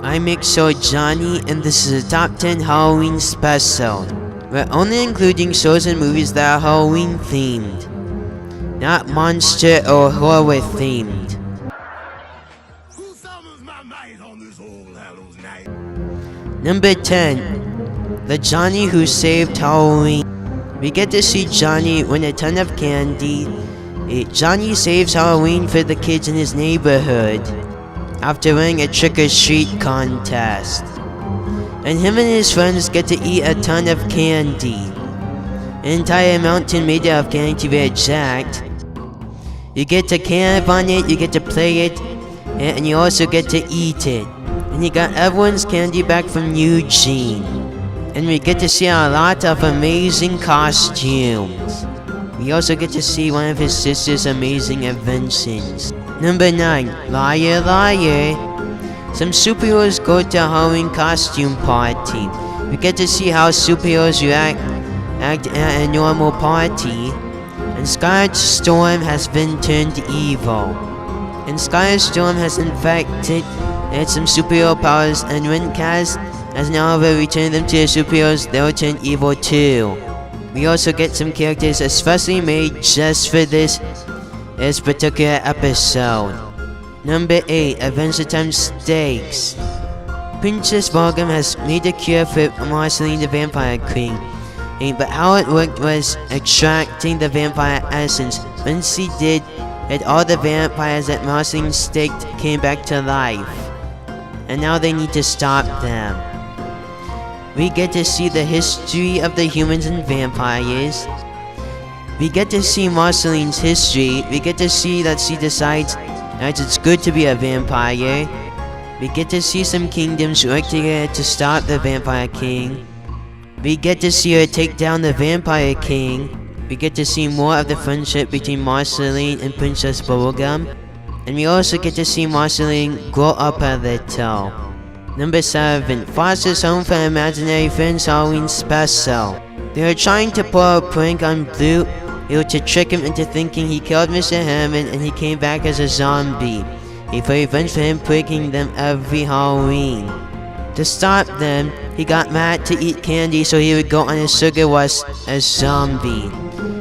I'm Johnny, and this is a top 10 Halloween special. We're only including shows and movies that are Halloween themed, not monster or horror themed. Number 10. The Johnny Who Saved Halloween. We get to see Johnny win a ton of candy. Johnny saves Halloween for the kids in his neighborhood after winning a trick-or-treat contest. And him and his friends get to eat a ton of candy. An entire mountain made out of candy to be exact. You get to camp on it, you get to play it, and you also get to eat it. And he got everyone's candy back from Eugene. And we get to see a lot of amazing costumes. We also get to see one of his sister's amazing inventions. Number 9. Liar, liar. Some superheroes go to a Halloween costume party. We get to see how superheroes act at a normal party. And Scarlet Storm has been turned evil. And Scarlet Storm has infected some superhero powers, and when Kaz has now returned them to the superheroes, they'll turn evil too. We also get some characters especially made just for this particular episode. Number 8. Adventure Time Stakes. Princess Bubblegum has made a cure for Marceline the Vampire Queen, but how it worked was extracting the vampire essence. When she did it, all the vampires that Marceline staked came back to life, and now they need to stop them. We get to see the history of the humans and vampires. We get to see Marceline's history. We get to see that she decides that it's good to be a vampire. We get to see some kingdoms work together to stop the Vampire King. We get to see her take down the Vampire King. We get to see more of the friendship between Marceline and Princess Bubblegum. And we also get to see Marceline grow up a little. Number 7. Foster's Home for Imaginary Friends Halloween Special. They were trying to pull a prank on Blue to trick him into thinking he killed Mr. Hammond, and he came back as a zombie. He for revenge for him pranking them every Halloween. To stop them, he got Matt to eat candy so he would go on a sugar rush as zombie,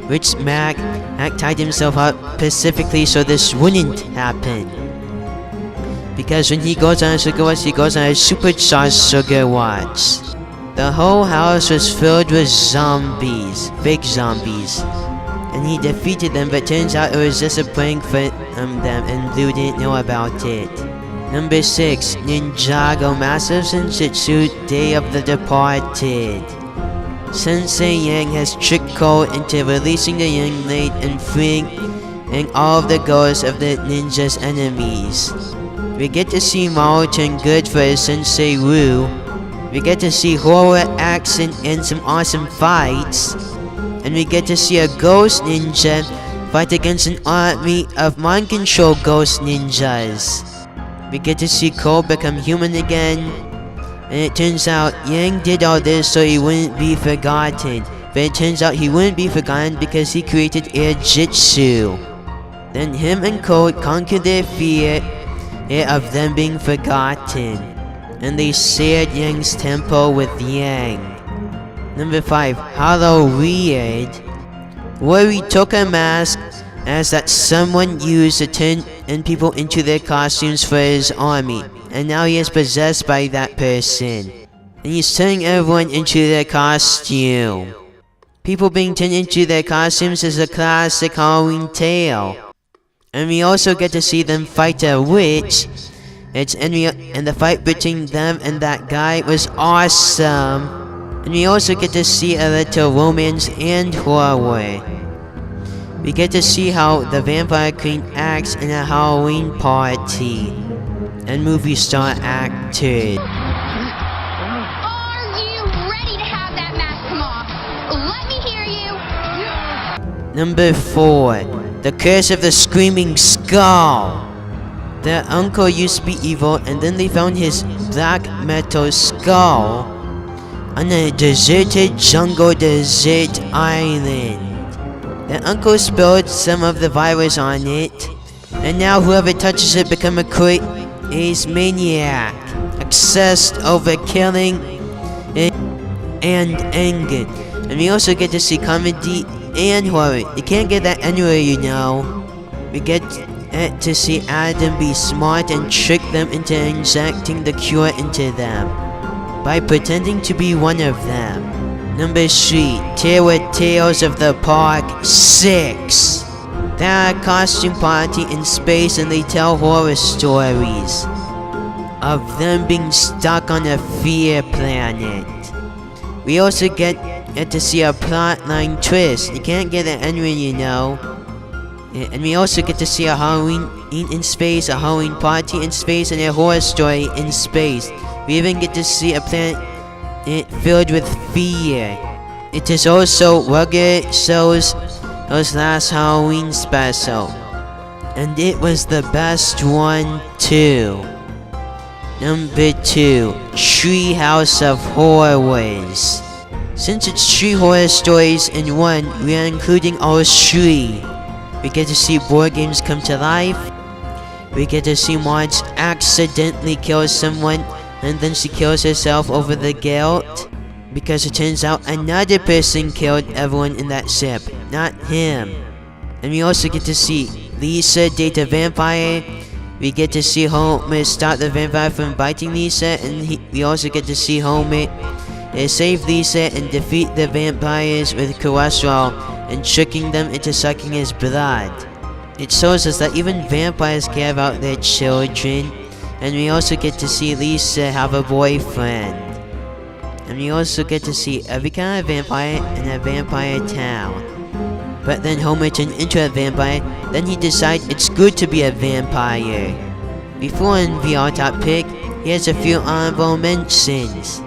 which Mac tied himself up specifically so this wouldn't happen. Because when he goes on a sugar rush, he goes on a supercharged sugar rush. The whole house was filled with zombies, fake zombies, and he defeated them, but turns out it was just a prank for them, and Blue didn't know about it. Number 6. Ninjago Massive Senjutsu Day of the Departed. Sensei Yang has tricked Cole into releasing the young lady and freeing all of the ghosts of the ninja's enemies. We get to see Mao turn good for his Sensei Wu. We get to see horror, action, and some awesome fights. And we get to see a ghost ninja fight against an army of mind control ghost ninjas. We get to see Cole become human again. And it turns out Yang did all this so he wouldn't be forgotten. But it turns out he wouldn't be forgotten because he created Air Jitsu. Then him and Cole conquered their fear of them being forgotten, and they shared Yang's temple with Yang. Number 5. Halloween. Worry took a mask as that someone used to turn people into their costumes for his army, and now he is possessed by that person, and he's turning everyone into their costume. People being turned into their costumes is a classic Halloween tale. And we also get to see them fight a witch. And the fight between them and that guy was awesome. And we also get to see a little romance and horror. We get to see how the Vampire Queen acts in a Halloween party. And movie star actors. Are you ready to have that mask come off? Let me hear you. Number 4. The Curse of the Screaming Skull. Their uncle used to be evil, and then they found his black metal skull on a deserted jungle desert island. Their uncle spilled some of the virus on it, and now whoever touches it becomes a crazy maniac. A obsessed over killing and anger. And we also get to see comedy and horror. You can't get that anywhere, you know. We get to see Adam be smart and trick them into injecting the cure into them by pretending to be one of them. Number 3, Terror Tales of the Park 6. They're a costume party in space and they tell horror stories of them being stuck on a fear planet. We also get to see a plotline twist. You can't get it anywhere, you know. And we also get to see a Halloween in space, a Halloween party in space, and a horror story in space. We even get to see a planet filled with fear. It is also Rugged Show's last Halloween special. And it was the best one too. Number 2, Treehouse of Horrors. Since it's 3 horror stories in one, we are including all 3. We get to see board games come to life. We get to see Marge accidentally kill someone and then she kills herself over the guilt. Because it turns out another person killed everyone in that ship, not him. And we also get to see Lisa date a vampire. We get to see Homer stop the vampire from biting Lisa. And we also get to see Homer save Lisa and defeat the vampires with cholesterol and tricking them into sucking his blood. It shows us that even vampires care about their children. And we also get to see Lisa have a boyfriend. And we also get to see every kind of vampire in a vampire town. But then Homer turned into a vampire, then he decides it's good to be a vampire. Before in VR Top Pick, here's a few honorable mentions.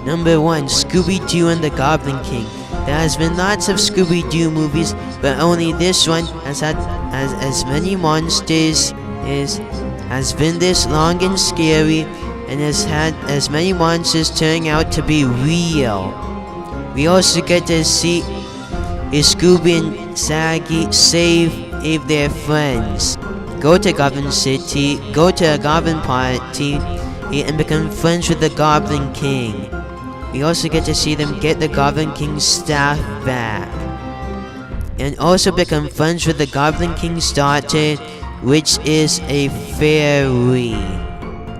Number 1, Scooby-Doo and the Goblin King. There has been lots of Scooby-Doo movies, but only this one has had as many monsters, has been this long and scary, and has had as many monsters turning out to be real. We also get to see Scooby and Shaggy save their friends, go to Goblin City, go to a Goblin party, and become friends with the Goblin King. We also get to see them get the Goblin King's staff back. And also become friends with the Goblin King's daughter, which is a fairy.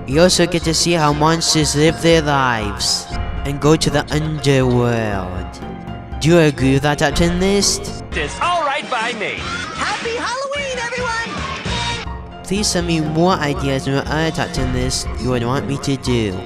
We also get to see how monsters live their lives and go to the underworld. Do you agree with that top 10 list? It's alright by me. Happy Halloween, everyone! Please send me more ideas on what other top 10 lists you would want me to do.